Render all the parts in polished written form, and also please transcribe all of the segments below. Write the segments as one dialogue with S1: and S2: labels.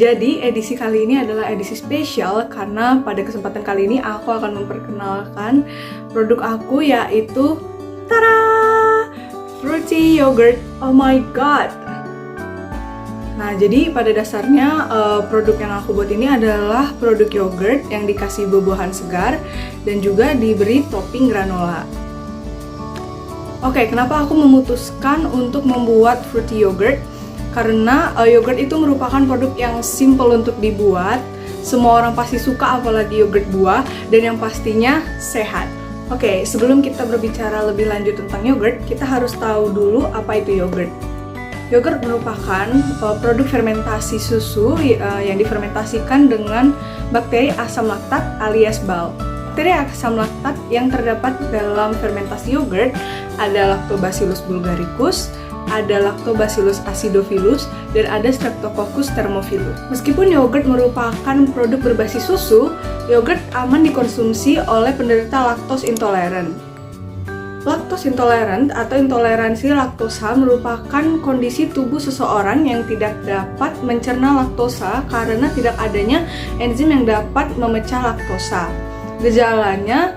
S1: Jadi edisi kali ini adalah edisi spesial karena pada kesempatan kali ini aku akan memperkenalkan produk aku, yaitu tada! Fruity yogurt. Oh my god. Nah, jadi pada dasarnya produk yang aku buat ini adalah produk yogurt yang dikasih buah-buahan segar dan juga diberi topping granola. Oke, kenapa aku memutuskan untuk membuat fruity yogurt? Karena yogurt itu merupakan produk yang simple untuk dibuat. Semua orang pasti suka, apalagi yogurt buah, dan yang pastinya sehat. Oke, sebelum kita berbicara lebih lanjut tentang yogurt, kita harus tahu dulu apa itu yogurt. Yogurt merupakan produk fermentasi susu yang difermentasikan dengan bakteri asam laktat alias BAL. Bakteri asam laktat yang terdapat dalam fermentasi yogurt ada Lactobacillus bulgaricus, ada Lactobacillus acidophilus, dan ada Streptococcus thermophilus. Meskipun yogurt merupakan produk berbasis susu, yogurt aman dikonsumsi oleh penderita laktos intoleran. Laktos intoleran atau intoleransi laktosa merupakan kondisi tubuh seseorang yang tidak dapat mencerna laktosa karena tidak adanya enzim yang dapat memecah laktosa. Gejalanya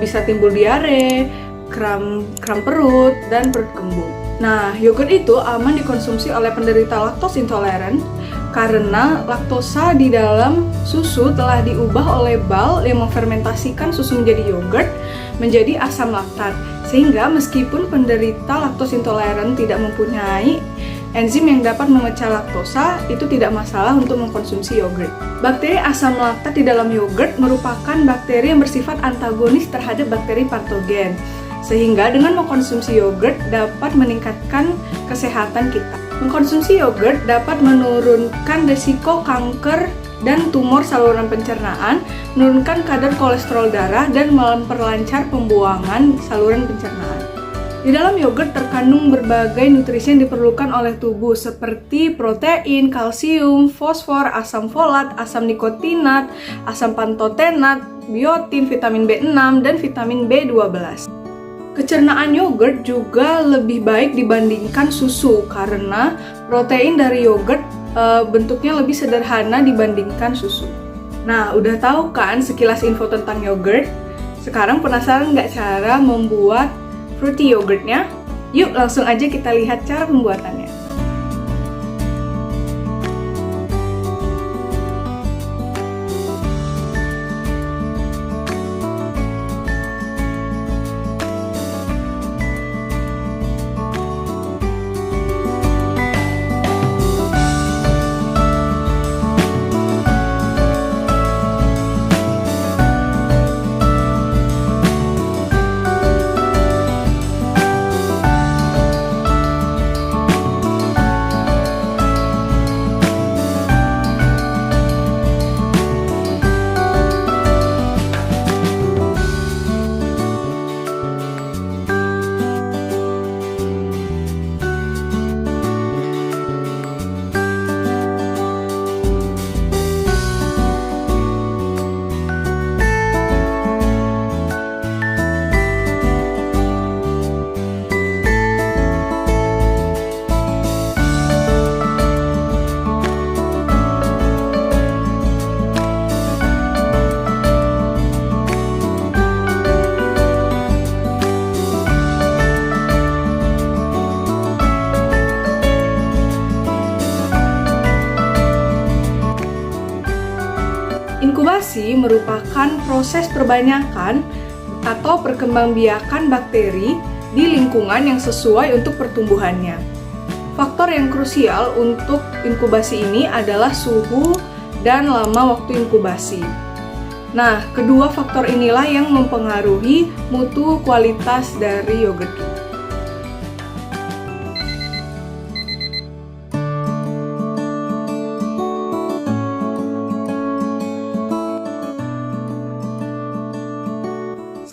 S1: bisa timbul diare, kram perut, dan perut kembung. Nah, yogurt itu aman dikonsumsi oleh penderita laktos intoleran karena laktosa di dalam susu telah diubah oleh BAL yang memfermentasikan susu menjadi yogurt menjadi asam laktat. Sehingga meskipun penderita laktos intoleran tidak mempunyai enzim yang dapat memecah laktosa, itu tidak masalah untuk mengkonsumsi yogurt. Bakteri asam laktat di dalam yogurt merupakan bakteri yang bersifat antagonis terhadap bakteri patogen. Sehingga dengan mengkonsumsi yogurt dapat meningkatkan kesehatan kita. Mengkonsumsi yogurt dapat menurunkan risiko kanker dan tumor saluran pencernaan, menurunkan kadar kolesterol darah, dan memperlancar pembuangan saluran pencernaan. Di dalam yogurt terkandung berbagai nutrisi yang diperlukan oleh tubuh seperti protein, kalsium, fosfor, asam folat, asam nikotinat, asam pantotenat, biotin, vitamin B6, dan vitamin B12. Kecernaan yogurt juga lebih baik dibandingkan susu karena protein dari yogurt bentuknya lebih sederhana dibandingkan susu. Nah, udah tahu kan sekilas info tentang yogurt? Sekarang penasaran nggak cara membuat fruity yogurtnya? Yuk langsung aja kita lihat cara pembuatannya. Inkubasi merupakan proses perbanyakan atau perkembangbiakan bakteri di lingkungan yang sesuai untuk pertumbuhannya. Faktor yang krusial untuk inkubasi ini adalah suhu dan lama waktu inkubasi. Nah, kedua faktor inilah yang mempengaruhi mutu kualitas dari yogurt kita.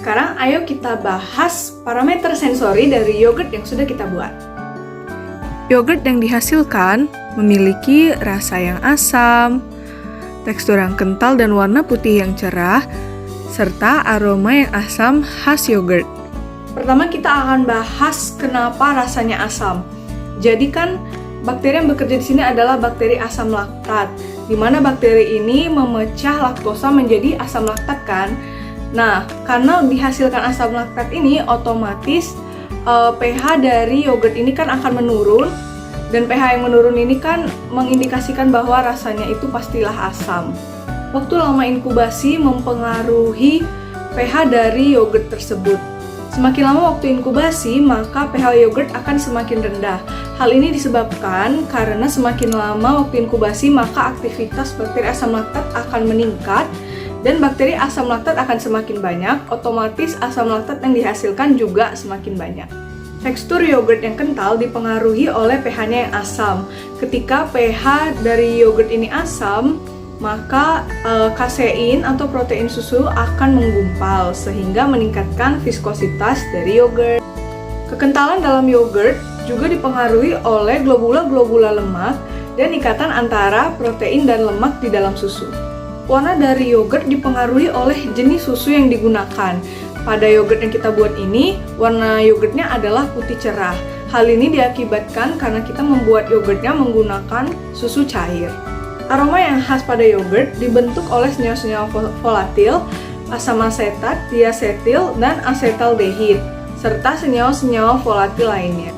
S1: Sekarang ayo kita bahas parameter sensori dari yogurt yang sudah kita buat. Yogurt yang dihasilkan memiliki rasa yang asam, tekstur yang kental dan warna putih yang cerah, serta aroma yang asam khas yogurt. Pertama kita akan bahas kenapa rasanya asam. Jadi kan bakteri yang bekerja di sini adalah bakteri asam laktat. di mana bakteri ini memecah laktosa menjadi asam laktat kan. Nah, karena dihasilkan asam laktat ini, otomatis pH dari yogurt ini kan akan menurun, dan pH yang menurun ini kan mengindikasikan bahwa rasanya itu pastilah asam. Waktu lama inkubasi mempengaruhi pH dari yogurt tersebut. Semakin lama waktu inkubasi, maka pH yogurt akan semakin rendah. Hal ini disebabkan karena semakin lama waktu inkubasi, maka aktivitas bakteri asam laktat akan meningkat, dan bakteri asam laktat akan semakin banyak, otomatis asam laktat yang dihasilkan juga semakin banyak. Tekstur yogurt yang kental dipengaruhi oleh pH-nya yang asam. Ketika pH dari yogurt ini asam, maka kasein atau protein susu akan menggumpal sehingga meningkatkan viskositas dari yogurt. Kekentalan dalam yogurt juga dipengaruhi oleh globula-globula lemak dan ikatan antara protein dan lemak di dalam susu. Warna dari yogurt dipengaruhi oleh jenis susu yang digunakan. Pada yogurt yang kita buat ini, warna yogurtnya adalah putih cerah. Hal ini diakibatkan karena kita membuat yogurtnya menggunakan susu cair. Aroma yang khas pada yogurt dibentuk oleh senyawa-senyawa volatil, asam asetat, diasetil, dan asetaldehid, serta senyawa-senyawa volatil lainnya.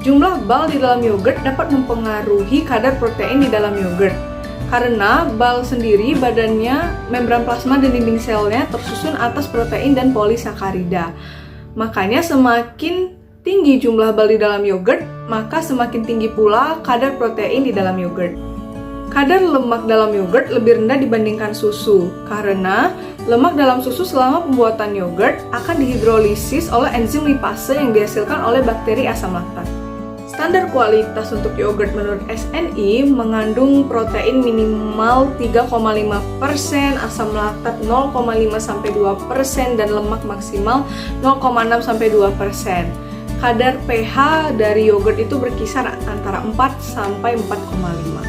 S1: Jumlah bal di dalam yogurt dapat mempengaruhi kadar protein di dalam yogurt. Karena bal sendiri badannya, membran plasma dan dinding selnya tersusun atas protein dan polisakarida. Makanya semakin tinggi jumlah bal di dalam yogurt, maka semakin tinggi pula kadar protein di dalam yogurt. Kadar lemak dalam yogurt lebih rendah dibandingkan susu, karena lemak dalam susu selama pembuatan yogurt akan dihidrolisis oleh enzim lipase yang dihasilkan oleh bakteri asam laktat. Standar kualitas untuk yogurt menurut SNI mengandung protein minimal 3,5%, asam laktat 0,5-2%, dan lemak maksimal 0,6-2%. Kadar pH dari yogurt itu berkisar antara 4-4,5.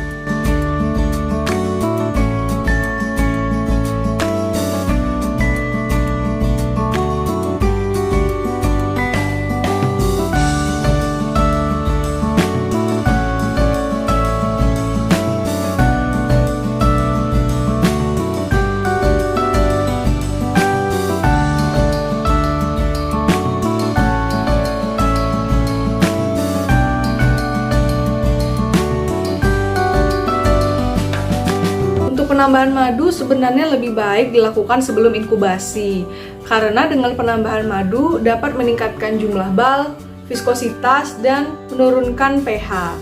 S1: Penambahan madu sebenarnya lebih baik dilakukan sebelum inkubasi, karena dengan penambahan madu dapat meningkatkan jumlah bal, viskositas, dan menurunkan pH.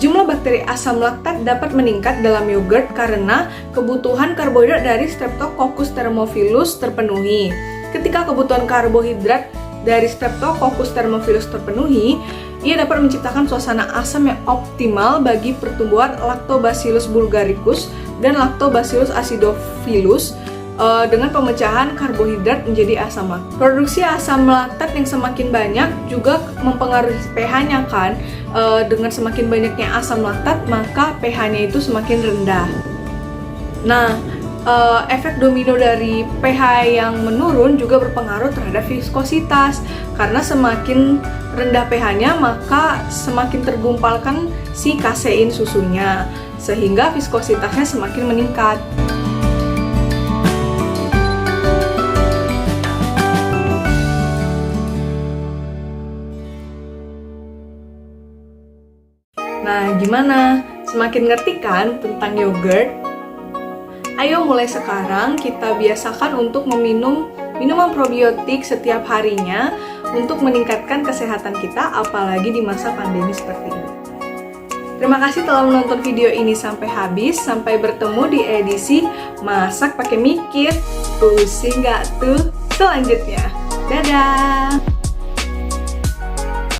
S1: Jumlah bakteri asam laktat dapat meningkat dalam yogurt karena kebutuhan karbohidrat dari Streptococcus thermophilus terpenuhi. Ketika kebutuhan karbohidrat dari Streptococcus thermophilus terpenuhi, ia dapat menciptakan suasana asam yang optimal bagi pertumbuhan Lactobacillus bulgaricus dan Lactobacillus acidophilus dengan pemecahan karbohidrat menjadi asam laktat. Produksi asam laktat yang semakin banyak juga mempengaruhi pH-nya kan. Dengan semakin banyaknya asam laktat, maka pH-nya itu semakin rendah. Nah, efek domino dari pH yang menurun juga berpengaruh terhadap viskositas. Karena semakin rendah pH-nya, maka semakin tergumpalkan si kasein susunya, sehingga viskositasnya semakin meningkat. Nah, gimana? Semakin ngerti kan tentang yogurt? Ayo mulai sekarang kita biasakan untuk meminum minuman probiotik setiap harinya untuk meningkatkan kesehatan kita, apalagi di masa pandemi seperti ini. Terima kasih telah menonton video ini sampai habis. Sampai bertemu di edisi Masak Pakai Mikir. Pusing gak tuh? Selanjutnya. Dadah!